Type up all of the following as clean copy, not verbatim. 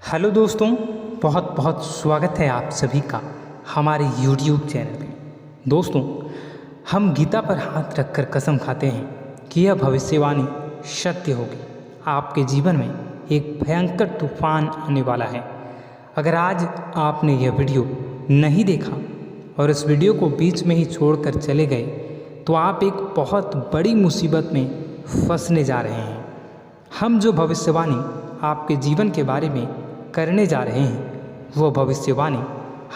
Hello दोस्तों, बहुत बहुत स्वागत है आप सभी का हमारे YouTube चैनल पे। दोस्तों, हम गीता पर हाथ रखकर कसम खाते हैं कि यह भविष्यवाणी सत्य होगी। आपके जीवन में एक भयंकर तूफान आने वाला है। अगर आज आपने यह वीडियो नहीं देखा और इस वीडियो को बीच में ही छोड़कर चले गए तो आप एक बहुत बड़ी मुसीबत में फंसने जा रहे हैं। हम जो भविष्यवाणी आपके जीवन के बारे में करने जा रहे हैं वो भविष्यवाणी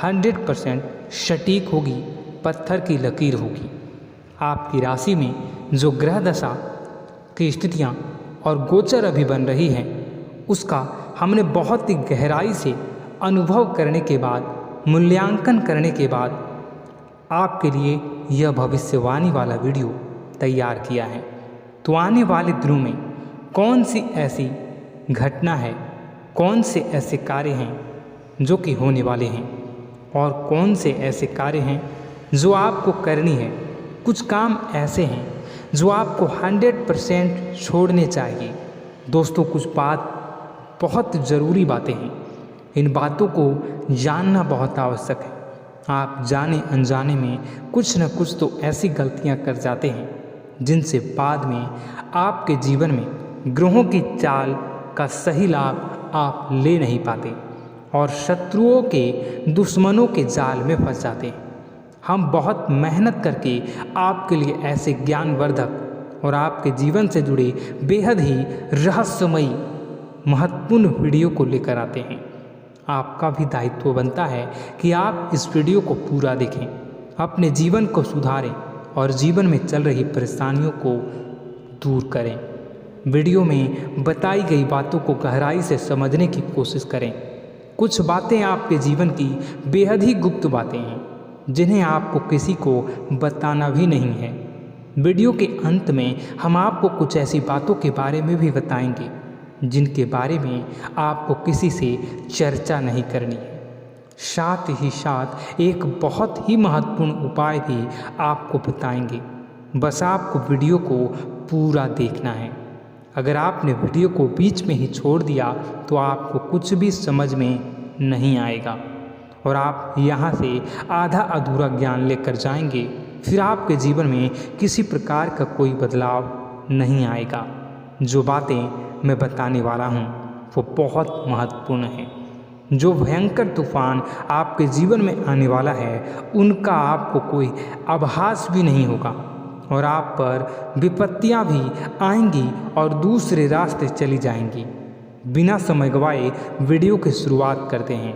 100% सटीक होगी, पत्थर की लकीर होगी। आपकी राशि में जो ग्रह दशा की स्थितियाँ और गोचर अभी बन रही हैं उसका हमने बहुत ही गहराई से अनुभव करने के बाद, मूल्यांकन करने के बाद आपके लिए यह भविष्यवाणी वाला वीडियो तैयार किया है। तो आने वाले दिनों में कौन सी ऐसी घटना है, कौन से ऐसे कार्य हैं जो कि होने वाले हैं और कौन से ऐसे कार्य हैं जो आपको करनी है। कुछ काम ऐसे हैं जो आपको 100% छोड़ने चाहिए। दोस्तों, कुछ बात बहुत ज़रूरी बातें हैं। इन बातों को जानना बहुत आवश्यक है। आप जाने अनजाने में कुछ न कुछ तो ऐसी गलतियां कर जाते हैं जिनसे बाद में आपके जीवन में ग्रहों की चाल का सही लाभ आप ले नहीं पाते और शत्रुओं के, दुश्मनों के जाल में फंस जाते हैं। हम बहुत मेहनत करके आपके लिए ऐसे ज्ञानवर्धक और आपके जीवन से जुड़े बेहद ही रहस्यमयी महत्वपूर्ण वीडियो को लेकर आते हैं। आपका भी दायित्व बनता है कि आप इस वीडियो को पूरा देखें, अपने जीवन को सुधारें और जीवन में चल रही परेशानियों को दूर करें। वीडियो में बताई गई बातों को गहराई से समझने की कोशिश करें। कुछ बातें आपके जीवन की बेहद ही गुप्त बातें हैं जिन्हें आपको किसी को बताना भी नहीं है। वीडियो के अंत में हम आपको कुछ ऐसी बातों के बारे में भी बताएंगे जिनके बारे में आपको किसी से चर्चा नहीं करनी है। साथ ही साथ एक बहुत ही महत्वपूर्ण उपाय भी आपको बताएंगे। बस आपको वीडियो को पूरा देखना है। अगर आपने वीडियो को बीच में ही छोड़ दिया तो आपको कुछ भी समझ में नहीं आएगा और आप यहाँ से आधा अधूरा ज्ञान लेकर जाएंगे। फिर आपके जीवन में किसी प्रकार का कोई बदलाव नहीं आएगा। जो बातें मैं बताने वाला हूँ वो बहुत महत्वपूर्ण है। जो भयंकर तूफान आपके जीवन में आने वाला है उनका आपको कोई आभास भी नहीं होगा और आप पर विपत्तियां भी आएंगी और दूसरे रास्ते चली जाएंगी। बिना समय गवाए वीडियो की शुरुआत करते हैं,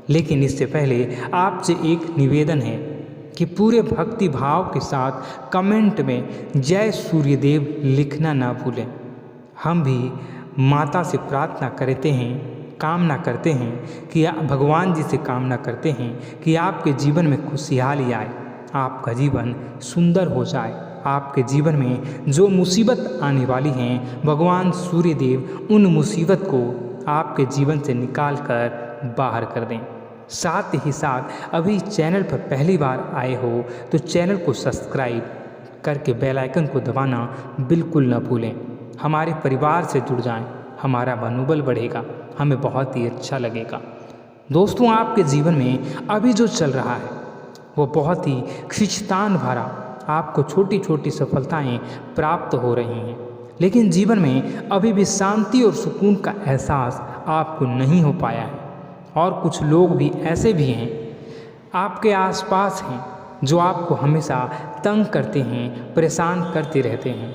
लेकिन इससे पहले आपसे एक निवेदन है कि पूरे भक्ति भाव के साथ कमेंट में जय सूर्यदेव लिखना ना भूलें। हम भी माता से प्रार्थना करते हैं, कामना करते हैं कि भगवान जी से कामना करते हैं कि आपके जीवन में खुशहाली आए, आपका जीवन सुंदर हो जाए। आपके जीवन में जो मुसीबत आने वाली हैं भगवान सूर्यदेव उन मुसीबत को आपके जीवन से निकाल कर बाहर कर दें। साथ ही साथ अभी चैनल पर पहली बार आए हो तो चैनल को सब्सक्राइब करके बेल आइकन को दबाना बिल्कुल न भूलें। हमारे परिवार से जुड़ जाएं, हमारा मनोबल बढ़ेगा, हमें बहुत ही अच्छा लगेगा। दोस्तों, आपके जीवन में अभी जो चल रहा है वो बहुत ही खींचतान भरा, आपको छोटी छोटी सफलताएं प्राप्त हो रही हैं, लेकिन जीवन में अभी भी शांति और सुकून का एहसास आपको नहीं हो पाया है। और कुछ लोग भी ऐसे भी हैं आपके आसपास हैं जो आपको हमेशा तंग करते हैं, परेशान करते रहते हैं।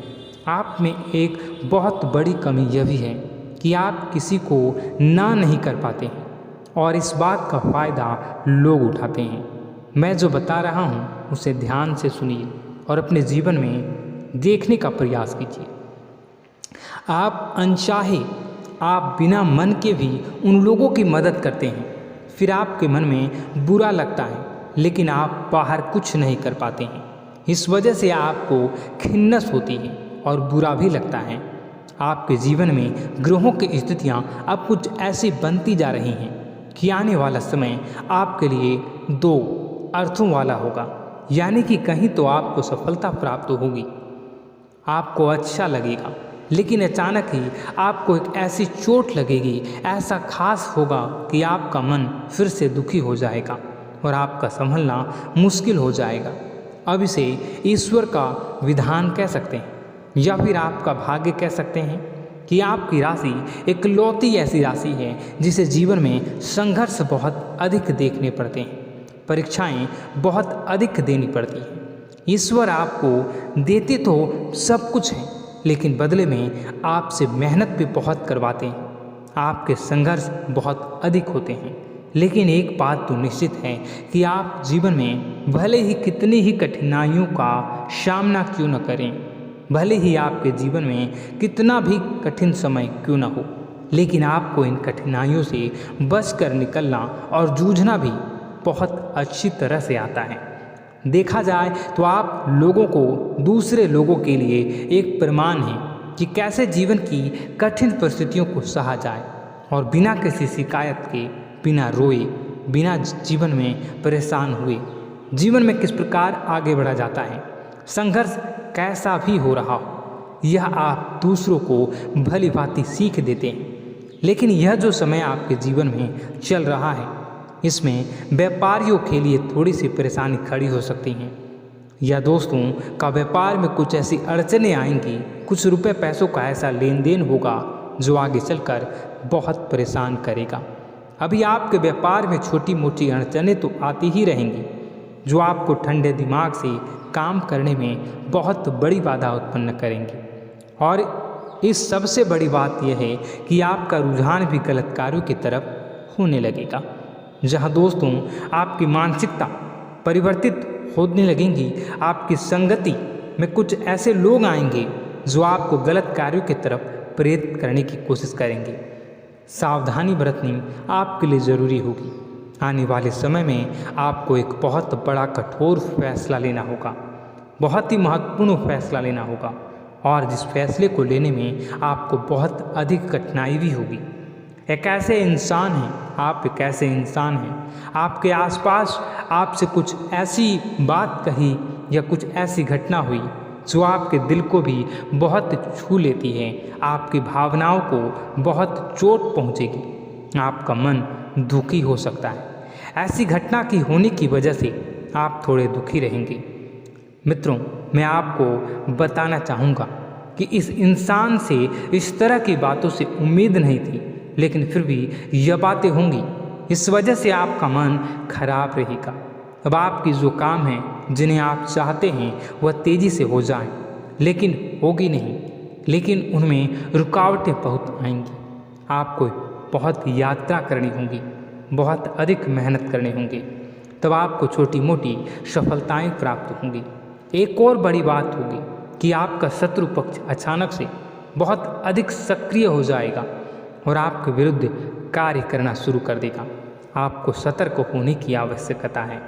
आप में एक बहुत बड़ी कमी यह भी है कि आप किसी को ना नहीं कर पाते हैं और इस बात का फ़ायदा लोग उठाते हैं। मैं जो बता रहा हूँ उसे ध्यान से सुनिए और अपने जीवन में देखने का प्रयास कीजिए। आप अनचाहे, आप बिना मन के भी उन लोगों की मदद करते हैं, फिर आपके मन में बुरा लगता है लेकिन आप बाहर कुछ नहीं कर पाते हैं। इस वजह से आपको खिन्नस होती है और बुरा भी लगता है। आपके जीवन में ग्रहों की स्थितियाँ अब कुछ ऐसी बनती जा रही हैं कि आने वाला समय आपके लिए दो अर्थों वाला होगा। यानी कि कहीं तो आपको सफलता प्राप्त होगी, आपको अच्छा लगेगा, लेकिन अचानक ही आपको एक ऐसी चोट लगेगी, ऐसा खास होगा कि आपका मन फिर से दुखी हो जाएगा और आपका संभलना मुश्किल हो जाएगा। अब इसे ईश्वर का विधान कह सकते हैं या फिर आपका भाग्य कह सकते हैं कि आपकी राशि इकलौती ऐसी राशि है जिसे जीवन में संघर्ष बहुत अधिक देखने पड़ते हैं, परीक्षाएं बहुत अधिक देनी पड़ती हैं। ईश्वर आपको देते तो सब कुछ है, लेकिन बदले में आपसे मेहनत भी बहुत करवाते हैं। आपके संघर्ष बहुत अधिक होते हैं, लेकिन एक बात तो निश्चित है कि आप जीवन में भले ही कितनी ही कठिनाइयों का सामना क्यों न करें, भले ही आपके जीवन में कितना भी कठिन समय क्यों न हो, लेकिन आपको इन कठिनाइयों से बच कर निकलना और जूझना भी बहुत अच्छी तरह से आता है। देखा जाए तो आप लोगों को दूसरे लोगों के लिए एक प्रमाण है कि कैसे जीवन की कठिन परिस्थितियों को सहा जाए और बिना किसी शिकायत के, बिना रोए, बिना जीवन में परेशान हुए जीवन में किस प्रकार आगे बढ़ा जाता है। संघर्ष कैसा भी हो रहा हो, यह आप दूसरों को भली भांति सीख देते हैं। लेकिन यह जो समय आपके जीवन में चल रहा है, इसमें व्यापारियों के लिए थोड़ी सी परेशानी खड़ी हो सकती हैं, या दोस्तों का व्यापार में कुछ ऐसी अड़चनें आएंगी, कुछ रुपए पैसों का ऐसा लेन देन होगा जो आगे चलकर बहुत परेशान करेगा। अभी आपके व्यापार में छोटी मोटी अड़चनें तो आती ही रहेंगी, जो आपको ठंडे दिमाग से काम करने में बहुत बड़ी बाधा उत्पन्न करेंगी। और इस सबसे बड़ी बात यह है कि आपका रुझान भी गलत कार्यों की तरफ होने लगेगा, जहाँ दोस्तों आपकी मानसिकता परिवर्तित होने लगेंगी। आपकी संगति में कुछ ऐसे लोग आएंगे जो आपको गलत कार्यों की तरफ प्रेरित करने की कोशिश करेंगे। सावधानी बरतनी आपके लिए ज़रूरी होगी। आने वाले समय में आपको एक बहुत बड़ा कठोर फैसला लेना होगा, बहुत ही महत्वपूर्ण फैसला लेना होगा, और जिस फैसले को लेने में आपको बहुत अधिक कठिनाई भी होगी। एक ऐसे इंसान हैं, आप एक ऐसे इंसान हैं, आपके आसपास आपसे कुछ ऐसी बात कही या कुछ ऐसी घटना हुई जो आपके दिल को भी बहुत छू लेती है, आपकी भावनाओं को बहुत चोट पहुंचेगी, आपका मन दुखी हो सकता है। ऐसी घटना की होने की वजह से आप थोड़े दुखी रहेंगे। मित्रों, मैं आपको बताना चाहूँगा कि इस इंसान से इस तरह की बातों से उम्मीद नहीं थी, लेकिन फिर भी यह बातें होंगी। इस वजह से आपका मन खराब रहेगा। अब आपकी जो काम है, जिन्हें आप चाहते हैं वह तेज़ी से हो जाएं, लेकिन होगी नहीं, लेकिन उनमें रुकावटें बहुत आएंगी। आपको बहुत यात्रा करनी होगी, बहुत अधिक मेहनत करने होंगे, तब आपको छोटी मोटी सफलताएं प्राप्त होंगी। एक और बड़ी बात होगी कि आपका शत्रु पक्ष अचानक से बहुत अधिक सक्रिय हो जाएगा और आपके विरुद्ध कार्य करना शुरू कर देगा। आपको सतर्क होने की आवश्यकता है।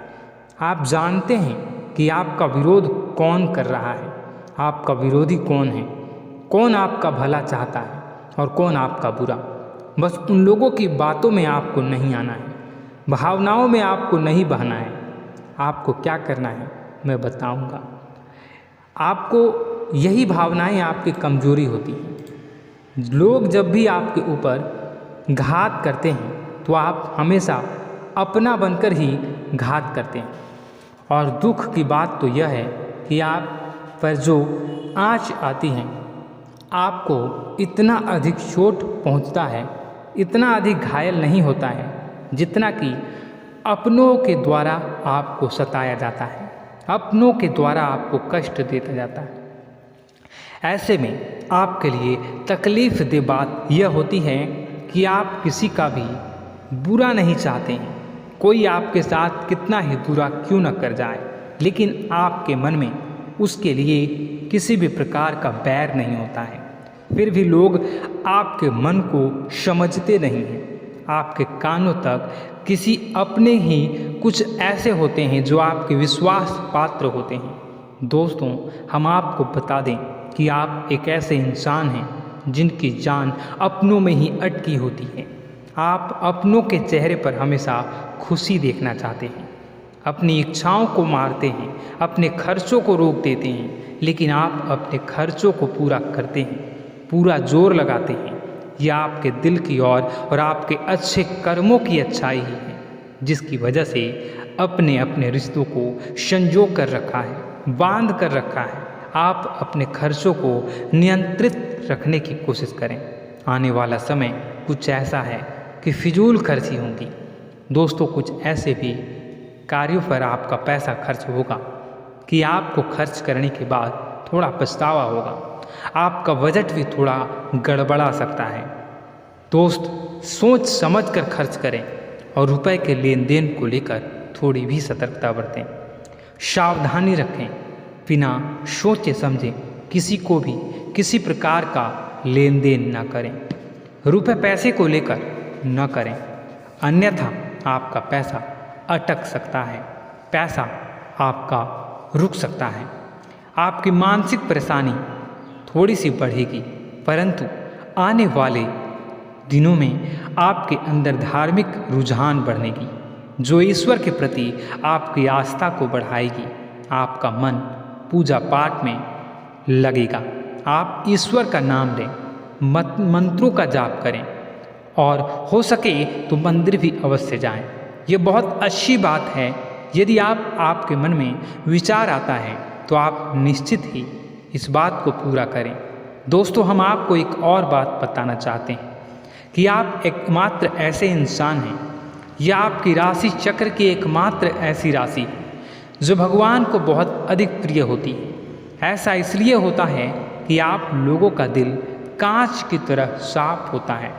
आप जानते हैं कि आपका विरोध कौन कर रहा है, आपका विरोधी कौन है, कौन आपका भला चाहता है और कौन आपका बुरा। बस उन लोगों की बातों में आपको नहीं आना है, भावनाओं में आपको नहीं बहना है। आपको क्या करना है मैं बताऊंगा। आपको यही भावनाएं आपकी कमजोरी होती हैं। लोग जब भी आपके ऊपर घात करते हैं तो आप हमेशा अपना बनकर ही घात करते हैं। और दुख की बात तो यह है कि आप पर जो आँच आती है, आपको इतना अधिक चोट पहुंचता है, इतना अधिक घायल नहीं होता है जितना कि अपनों के द्वारा आपको सताया जाता है, अपनों के द्वारा आपको कष्ट देता जाता है। ऐसे में आपके लिए तकलीफ दे बात यह होती है कि आप किसी का भी बुरा नहीं चाहते हैं। कोई आपके साथ कितना ही बुरा क्यों न कर जाए, लेकिन आपके मन में उसके लिए किसी भी प्रकार का बैर नहीं होता है। फिर भी लोग आपके मन को समझते नहीं हैं। आपके कानों तक किसी अपने ही कुछ ऐसे होते हैं जो आपके विश्वास पात्र होते हैं। दोस्तों, हम आपको बता दें कि आप एक ऐसे इंसान हैं जिनकी जान अपनों में ही अटकी होती है। आप अपनों के चेहरे पर हमेशा खुशी देखना चाहते हैं, अपनी इच्छाओं को मारते हैं, अपने खर्चों को रोक देते हैं, लेकिन आप अपने खर्चों को पूरा करते हैं। पूरा जोर लगाते हैं। यह आपके दिल की और आपके अच्छे कर्मों की अच्छाई ही है, जिसकी वजह से अपने अपने रिश्तों को संजो कर रखा है, बांध कर रखा है। आप अपने खर्चों को नियंत्रित रखने की कोशिश करें। आने वाला समय कुछ ऐसा है कि फिजूल खर्ची होंगी। दोस्तों, कुछ ऐसे भी कार्यों पर आपका पैसा खर्च होगा कि आपको खर्च करने के बाद थोड़ा पछतावा होगा। आपका बजट भी थोड़ा गड़बड़ा सकता है। दोस्त, सोच समझ कर खर्च करें और रुपए के लेन देन को लेकर थोड़ी भी सतर्कता बरतें। सावधानी रखें, बिना सोचे समझे किसी को भी किसी प्रकार का लेन देन न करें। रुपए पैसे को लेकर न करें, अन्यथा आपका पैसा अटक सकता है, पैसा आपका रुक सकता है। आपकी मानसिक परेशानी थोड़ी सी बढ़ेगी, परंतु आने वाले दिनों में आपके अंदर धार्मिक रुझान बढ़ेगी, जो ईश्वर के प्रति आपकी आस्था को बढ़ाएगी। आपका मन पूजा पाठ में लगेगा। आप ईश्वर का नाम लें, मंत्रों का जाप करें और हो सके तो मंदिर भी अवश्य जाएं। ये बहुत अच्छी बात है। यदि आपके मन में विचार आता है तो आप निश्चित ही इस बात को पूरा करें। दोस्तों, हम आपको एक और बात बताना चाहते हैं कि आप एकमात्र ऐसे इंसान हैं, यह आपकी राशि चक्र की एकमात्र ऐसी राशि है जो भगवान को बहुत अधिक प्रिय होती है। ऐसा इसलिए होता है कि आप लोगों का दिल कांच की तरह साफ होता है।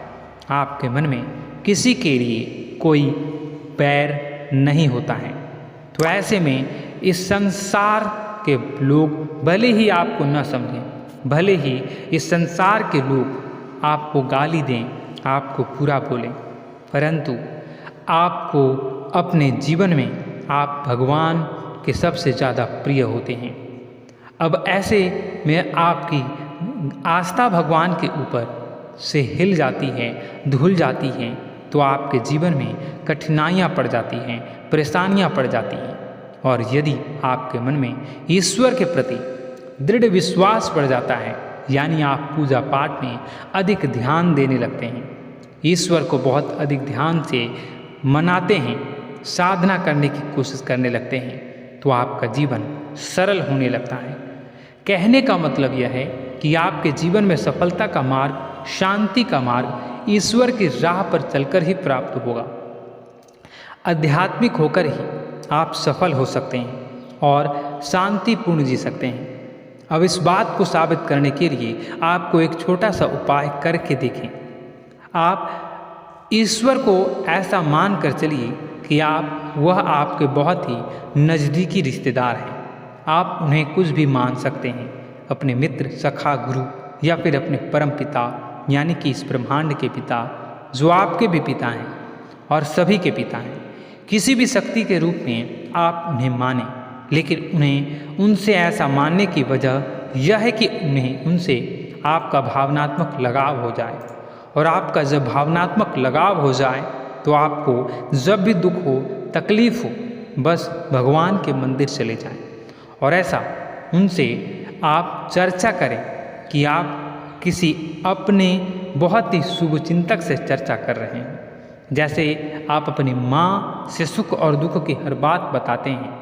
आपके मन में किसी के लिए कोई बैर नहीं होता है। तो ऐसे में इस संसार के लोग भले ही आपको न समझें, भले ही इस संसार के लोग आपको गाली दें, आपको बुरा बोलें, परंतु आपको अपने जीवन में आप भगवान के सबसे ज़्यादा प्रिय होते हैं। अब ऐसे में आपकी आस्था भगवान के ऊपर से हिल जाती है, धुल जाती है, तो आपके जीवन में कठिनाइयाँ पड़ जाती हैं, परेशानियाँ पड़ जाती हैं। और यदि आपके मन में ईश्वर के प्रति दृढ़ विश्वास बढ़ जाता है, यानी आप पूजा पाठ में अधिक ध्यान देने लगते हैं, ईश्वर को बहुत अधिक ध्यान से मनाते हैं, साधना करने की कोशिश करने लगते हैं, तो आपका जीवन सरल होने लगता है। कहने का मतलब यह है कि आपके जीवन में सफलता का मार्ग, शांति का मार्ग ईश्वर की राह पर चलकर ही प्राप्त होगा। आध्यात्मिक होकर ही आप सफल हो सकते हैं और शांतिपूर्ण जी सकते हैं। अब इस बात को साबित करने के लिए आपको एक छोटा सा उपाय करके देखें। आप ईश्वर को ऐसा मान कर चलिए कि वह आपके बहुत ही नज़दीकी रिश्तेदार हैं। आप उन्हें कुछ भी मान सकते हैं, अपने मित्र, सखा, गुरु या फिर अपने परम पिता, यानी कि इस ब्रह्मांड के पिता, जो आपके भी पिता हैं और सभी के पिता हैं। किसी भी शक्ति के रूप में आप उन्हें मानें, लेकिन उन्हें उनसे ऐसा मानने की वजह यह है कि उनसे आपका भावनात्मक लगाव हो जाए। और आपका जब भावनात्मक लगाव हो जाए तो आपको जब भी दुख हो, तकलीफ हो, बस भगवान के मंदिर चले जाएं और ऐसा उनसे आप चर्चा करें कि आप किसी अपने बहुत ही शुभचिंतक से चर्चा कर रहे हैं। जैसे आप अपनी माँ से सुख और दुख की हर बात बताते हैं,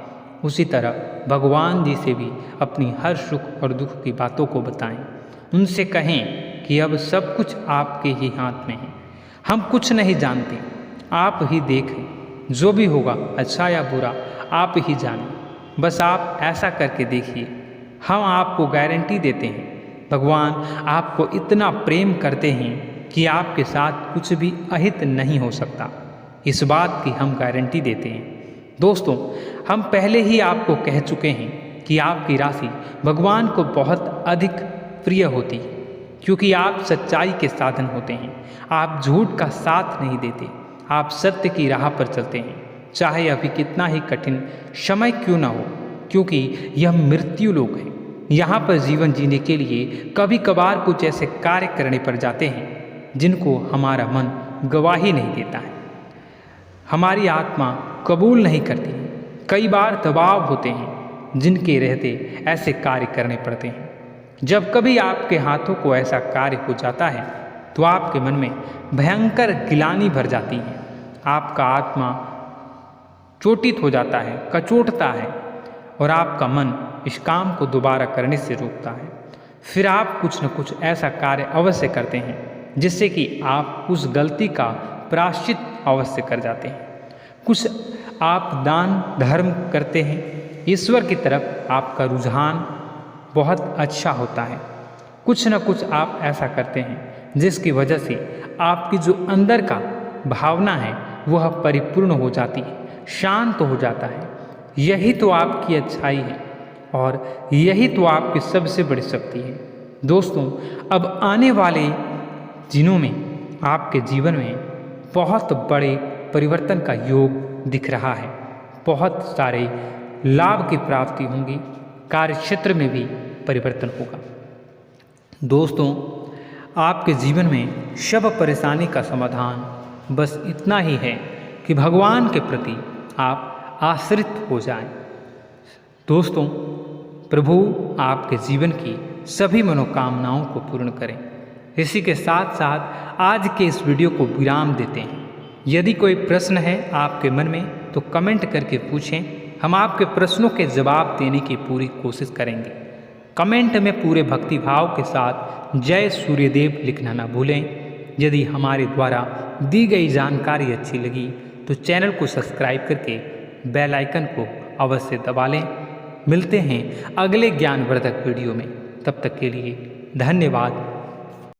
उसी तरह भगवान जी से भी अपनी हर सुख और दुख की बातों को बताएं। उनसे कहें कि अब सब कुछ आपके ही हाथ में है, हम कुछ नहीं जानते, आप ही देखें, जो भी होगा अच्छा या बुरा आप ही जानें। बस आप ऐसा करके देखिए, हम आपको गारंटी देते हैं भगवान आपको इतना प्रेम करते हैं कि आपके साथ कुछ भी अहित नहीं हो सकता। इस बात की हम गारंटी देते हैं। दोस्तों, हम पहले ही आपको कह चुके हैं कि आपकी राशि भगवान को बहुत अधिक प्रिय होती है, क्योंकि आप सच्चाई के साधन होते हैं। आप झूठ का साथ नहीं देते, आप सत्य की राह पर चलते हैं, चाहे अभी कितना ही कठिन समय क्यों ना हो, क्योंकि यह मृत्यु लोक है। यहाँ पर जीवन जीने के लिए कभी कभार कुछ ऐसे कार्य करने पड़ जाते हैं जिनको हमारा मन गवाही नहीं देता है, हमारी आत्मा कबूल नहीं करती है। कई बार दबाव होते हैं जिनके रहते ऐसे कार्य करने पड़ते हैं। जब कभी आपके हाथों को ऐसा कार्य हो जाता है तो आपके मन में भयंकर गिलानी भर जाती है। आपका आत्मा चोटित हो जाता है, कचोटता है और आपका मन इस काम को दोबारा करने से रोकता है। फिर आप कुछ न कुछ ऐसा कार्य अवश्य करते हैं जिससे कि आप उस गलती का प्रायश्चित अवश्य कर जाते हैं। कुछ आप दान धर्म करते हैं, ईश्वर की तरफ आपका रुझान बहुत अच्छा होता है। कुछ न कुछ आप ऐसा करते हैं जिसकी वजह से आपकी जो अंदर का भावना है वह परिपूर्ण हो जाती है, शांत हो जाता है। यही तो आपकी अच्छाई है और यही तो आपकी सबसे बड़ी शक्ति है। दोस्तों, अब आने वाले दिनों में आपके जीवन में बहुत बड़े परिवर्तन का योग दिख रहा है। बहुत सारे लाभ की प्राप्ति होंगी, कार्यक्षेत्र में भी परिवर्तन होगा। दोस्तों, आपके जीवन में सब परेशानी का समाधान बस इतना ही है कि भगवान के प्रति आप आश्रित हो जाएं। दोस्तों, प्रभु आपके जीवन की सभी मनोकामनाओं को पूर्ण करें। इसी के साथ साथ आज के इस वीडियो को विराम देते हैं। यदि कोई प्रश्न है आपके मन में तो कमेंट करके पूछें, हम आपके प्रश्नों के जवाब देने की पूरी कोशिश करेंगे। कमेंट में पूरे भक्तिभाव के साथ जय सूर्यदेव लिखना ना भूलें। यदि हमारे द्वारा दी गई जानकारी अच्छी लगी तो चैनल को सब्सक्राइब करके बेल आइकन को अवश्य दबा लें। मिलते हैं अगले ज्ञानवर्धक वीडियो में। तब तक के लिए धन्यवाद।